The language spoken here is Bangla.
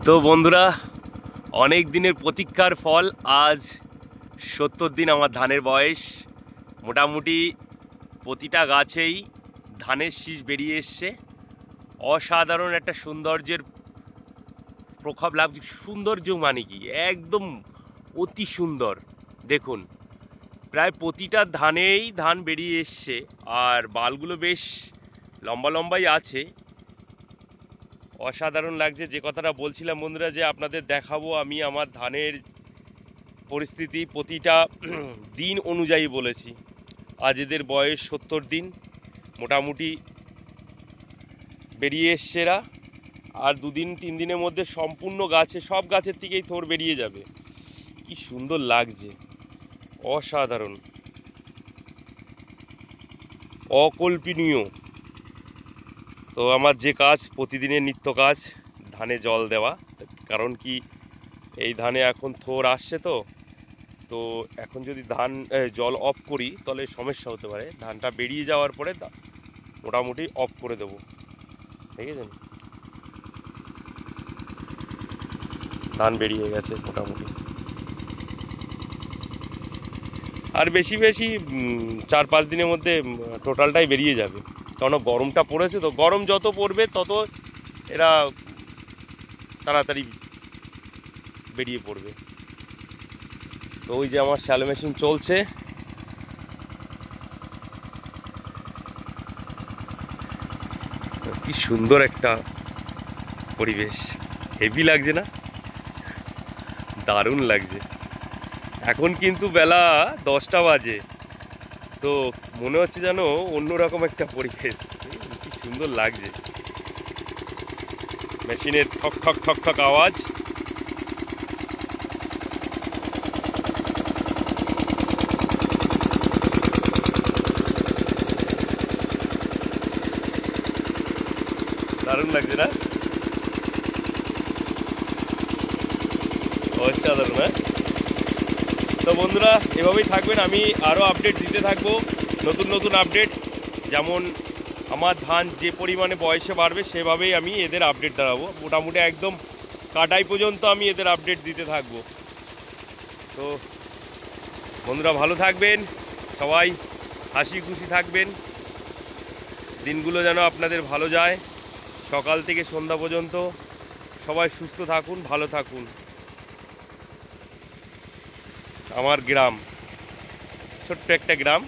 তো বন্ধুরা, অনেক দিনের প্রতীক্ষার ফল আজ ৭০ দিন আমার ধানের বয়স। মোটামুটি প্রতিটা গাছেই ধানের শীষ বেরিয়ে এসছে। অসাধারণ একটা সৌন্দর্যের প্রভাব লাগছে। সৌন্দর্য মানে কি, একদম অতি সুন্দর। দেখুন, প্রায় প্রতিটা ধানেই ধান বেরিয়ে এসছে, আর বালগুলো বেশ লম্বা লম্বাই আছে। অসাধারণ লাগছে। যে কথাটা বলছিলাম বন্ধুরা, যে আপনাদের দেখাবো আমি আমার ধানের পরিস্থিতি প্রতিটা দিন অনুযায়ী বলেছি। আজ এদের বয়স ৭০ দিন, মোটামুটি বেরিয়ে এসছে এরা। আর ২-৩ দিনের মধ্যে সম্পূর্ণ গাছে, সব গাছের থেকেই থোড় বেরিয়ে যাবে। কি সুন্দর লাগছে, অসাধারণ, অকল্পনীয়। তো আমার যে কাজ, প্রতিদিনের নিত্য কাজ, ধানে জল দেওয়া। কারণ কি, এই ধানে এখন থোড় আসছে, তো এখন যদি ধান জল অফ করি তাহলে সমস্যা হতে পারে। ধানটা বেরিয়ে যাওয়ার পরে মোটামুটি অফ করে দেবো, ঠিক আছে? ধান বেরিয়ে গেছে মোটামুটি, আর বেশি ৪-৫ দিনের মধ্যে টোটালটাই বেরিয়ে যাবে। কারণ গরমটা পড়েছে, তো গরম যত পড়বে তত এরা তাড়াতাড়ি বেরিয়ে পড়বে। তো ওই যে আমার শ্যালো মেশিন চলছে। কি সুন্দর একটা পরিবেশ, হেভি লাগছে না? দারুণ লাগছে। এখন কিন্তু বেলা 10টা বাজে, তো মনে হচ্ছে যেন অন্যরকম একটা পরিবেশ। কি সুন্দর লাগছে, মেশিনের ঠক ঠক ঠক ঠক আওয়াজ। দারুণ লাগছে না? অসাধারণ, হ্যাঁ? তো বন্ধুরা, এভাবেই থাকবেন, আমি আরও আপডেট দিতে থাকবো, নতুন নতুন আপডেট। যেমন আমার ধান যে পরিমাণে বয়সে বাড়বে, সেভাবেই আমি এদের আপডেট দাঁড়াবো। মোটামুটি একদম কাটাই পর্যন্ত আমি এদের আপডেট দিতে থাকবো। তো বন্ধুরা, ভালো থাকবেন, সবাই হাসি খুশি থাকবেন। দিনগুলো যেন আপনাদের ভালো যায়, সকাল থেকে সন্ধ্যা পর্যন্ত সবাই সুস্থ থাকুন, ভালো থাকুন। আমার গ্রাম, ছোট্ট একটা গ্রাম।